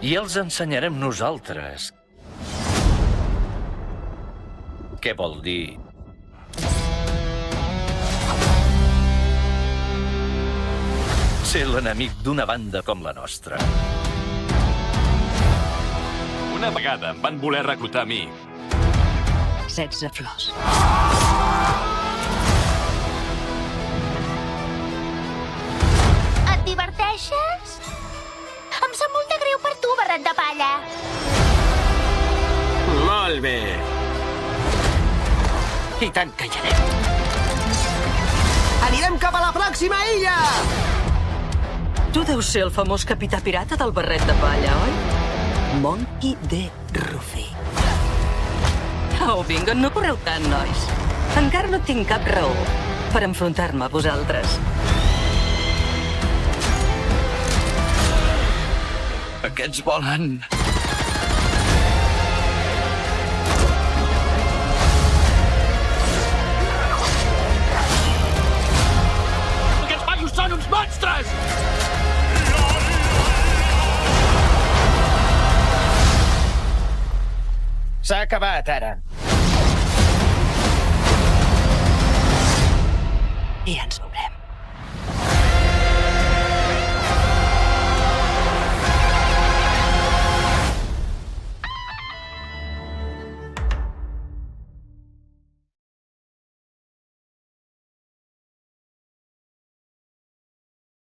I els ensenyarem nosaltres. Què vol dir? Ser l'enemic d'una banda com la nostra. Una vegada em van voler reclutar a mi. 16 flors. Et diverteixes? Em sap molt de greu per tu, barret de palla. Molt bé. I tant que hi anem. Anirem cap a la pròxima illa! Tu deus ser el famós capità pirata del barret de palla, oi? Monkey D. Rufy. Au, vinga, no correu tant, nois. Encara no tinc cap raó per enfrontar-me a vosaltres. Aquests volen... Aquests paios són uns monstres! S'ha acabat, ara. I ens ho